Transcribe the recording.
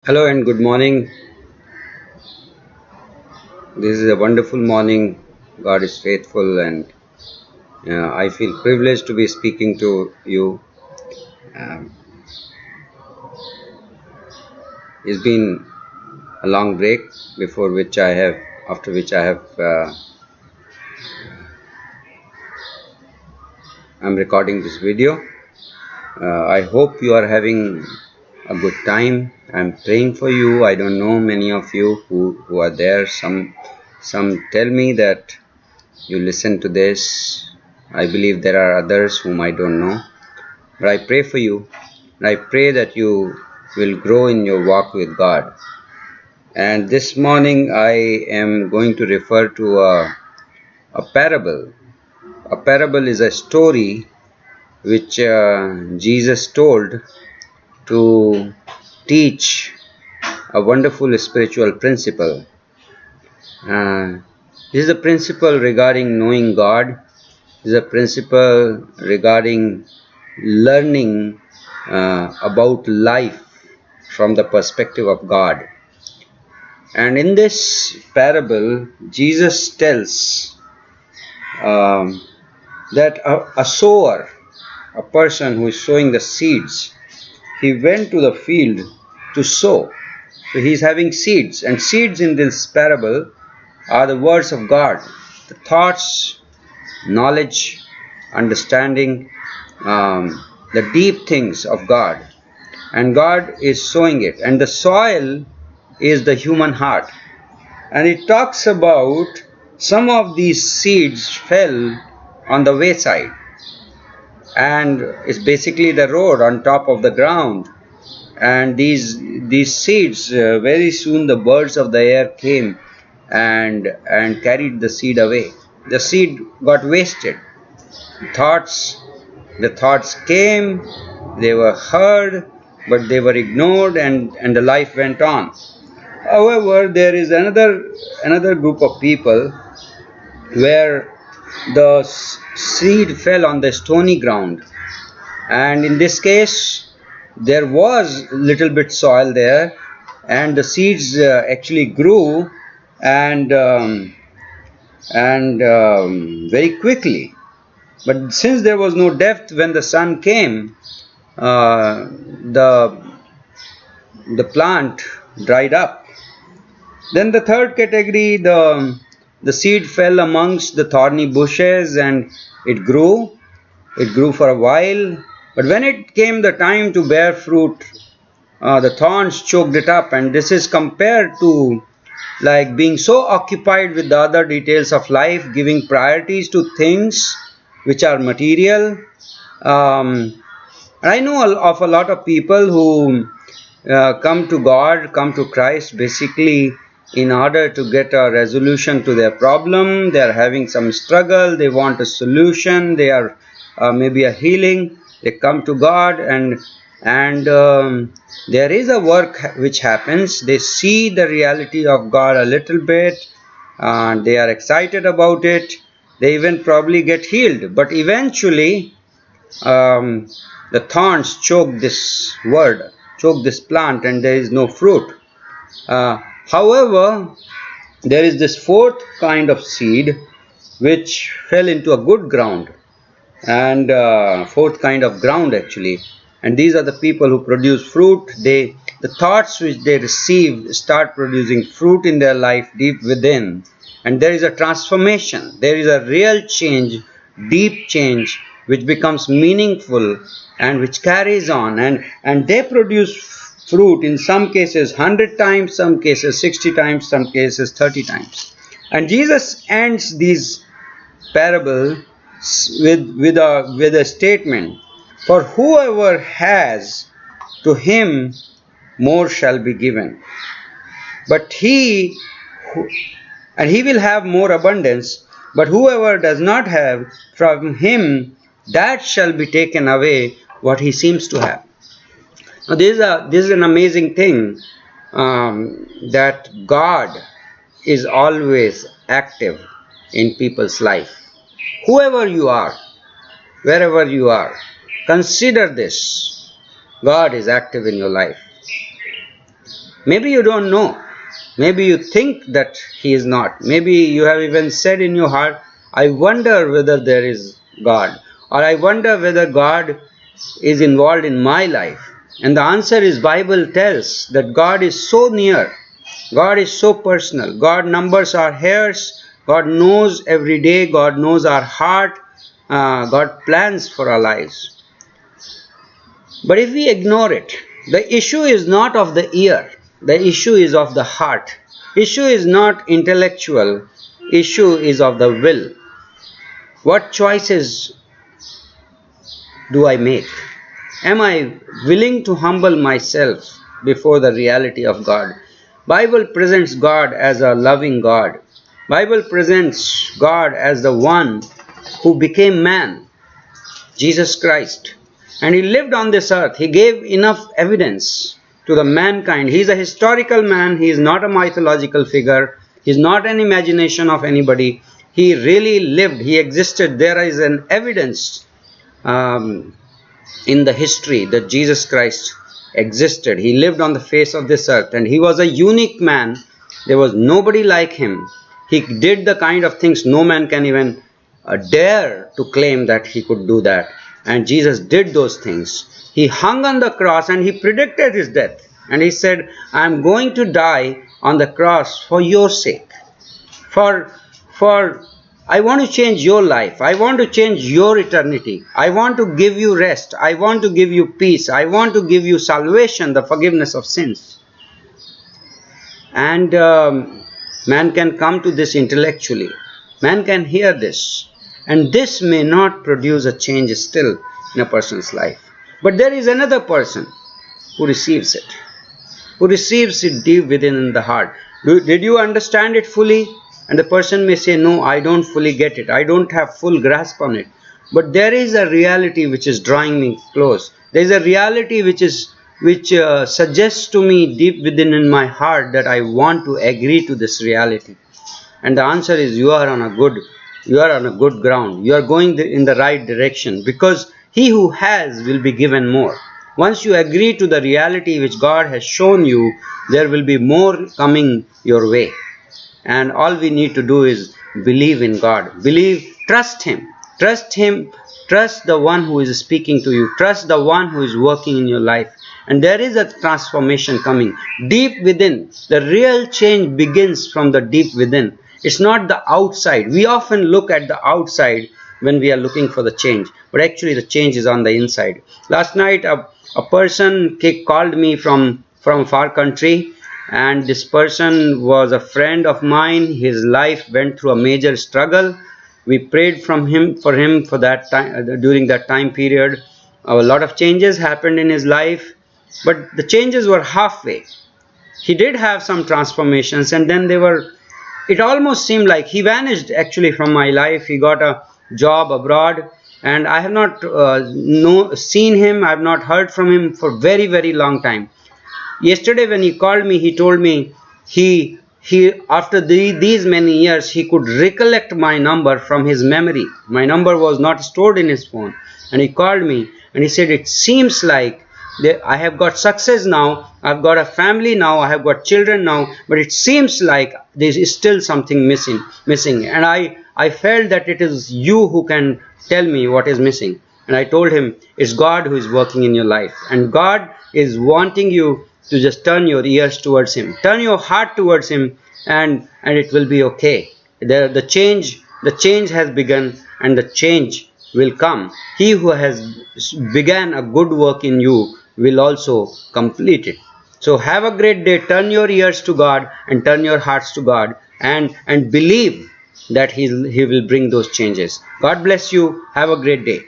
Hello and good morning. This is a wonderful morning. God is faithful, and I feel privileged to be speaking to you. Um, it's been a long break after which I'm recording this video. I hope you are having a good time. I'm praying for you. I don't know many of you who are there. Some tell me that you listen to this. I believe there are others whom I don't know. But I pray for you. And I pray that you will grow in your walk with God. And this morning I am going to refer to a parable. A parable is a story which Jesus told to teach a wonderful spiritual principle. Uh, this is a principle regarding knowing God. This is a principle regarding learning about life from the perspective of God. And in this parable, Jesus tells that a sower, a person who is sowing the seeds, he went to the field to sow. So he is having seeds, and seeds in this parable are the words of God, the thoughts, knowledge, understanding, the deep things of God. And God is sowing it, and the soil is the human heart. And it talks about some of these seeds fell on the wayside, and it's basically the road on top of the ground. And these seeds, very soon the birds of the air came and carried the seed away. The seed got wasted. Thoughts The thoughts came, they were heard, but they were ignored, and the life went on. However, there is another group of people where the seed fell on the stony ground, and in this case there was little bit soil there, and the seeds actually grew and very quickly. But since there was no depth when the sun came, uh, the the plant dried up. Then the third category, the seed fell amongst the thorny bushes, and it grew. It grew for a while, but when it came the time to bear fruit, the thorns choked it up. And this is compared to like being so occupied with the other details of life, giving priorities to things which are material. I know of a lot of people who come to God, come to Christ basically in order to get a resolution to their problem. They are having some struggle, they want a solution, they are maybe a healing. They come to God, and there is a work which happens. They see the reality of God a little bit, and they are excited about it. They even probably get healed, but eventually um, the thorns choke this plant, and there is no fruit. However, there is this fourth kind of seed which fell into a good ground, and fourth kind of ground actually. And these are the people who produce fruit. The thoughts which they receive start producing fruit in their life deep within, and there is a transformation. There is a real change, deep change, which becomes meaningful and which carries on, and they produce fruit in some cases 100 times, some cases 60 times, some cases 30 times. And Jesus ends these parable with a statement: for whoever has, to him more shall be given, but he will have more abundance. But whoever does not have, from him that shall be taken away what he seems to have. Now this is an amazing thing, that God is always active in people's life. Whoever you are, wherever you are, consider this: God is active in your life. Maybe you don't know. Maybe you think that He is not. Maybe you have even said in your heart, I wonder whether there is God, or I wonder whether God is involved in my life. And the answer is, Bible tells that God is so near. God is so personal. God numbers our hairs. God knows every day. God knows our heart. God plans for our lives. But if we ignore it, the issue is not of the ear. The issue is of the heart. Issue is not intellectual. Issue is of the will. What choices do I make? Am I willing to humble myself before the reality of God? Bible presents God as a loving God. Bible presents God as the one who became man, Jesus Christ. And He lived on this earth. He gave enough evidence to the mankind. He is a historical man. He is not a mythological figure. He is not an imagination of anybody. He really lived. He existed. There is an evidence in the history that Jesus Christ existed. He lived on the face of this earth, and He was a unique man. There was nobody like Him. He did the kind of things no man can even dare to claim that He could do that. And Jesus did those things. He hung on the cross and He predicted His death. And He said, I am going to die on the cross for your sake. For I want to change your life. I want to change your eternity. I want to give you rest. I want to give you peace. I want to give you salvation, the forgiveness of sins. And man can come to this intellectually. Man can hear this. And this may not produce a change still in a person's life. But there is another person who receives it. Who receives it deep within in the heart. Did you understand it fully? And the person may say, no, I don't fully get it. I don't have full grasp on it. But there is a reality which is drawing me close. There is a reality which suggests to me deep within in my heart that I want to agree to this reality. And the answer is, you are on a good ground. You are going in the right direction, because he who has will be given more. Once you agree to the reality which God has shown you, there will be more coming your way. And all we need to do is believe in God. Trust Him. Trust Him. Trust the one who is speaking to you. Trust the one who is working in your life. And there is a transformation coming. Deep within, the real change begins from the deep within. It's not the outside. We often look at the outside when we are looking for the change. But actually the change is on the inside. Last night a person called me from a far country. And this person was a friend of mine. His life went through a major struggle. We prayed for him for that time. During that time period, a lot of changes happened in his life, but the changes were halfway. He did have some transformations, and then it almost seemed like he vanished actually from my life. He got a job abroad, and I have not seen him. I have not heard from him for very, very long time. Yesterday when he called me, he told me he after these many years he could recollect my number from his memory. My number was not stored in his phone, and he called me and he said, it seems like I have got success now, I've got a family now, I have got children now, but it seems like there is still something missing. And I felt that it is you who can tell me what is missing. And I told him, it's God who is working in your life, and God is wanting you to just turn your ears towards Him, turn your heart towards Him, and it will be okay. The change has begun, and the change will come. He who has began a good work in you will also complete it. So have a great day. Turn your ears to God and turn your hearts to God, and believe that He will bring those changes. God bless you. Have a great day.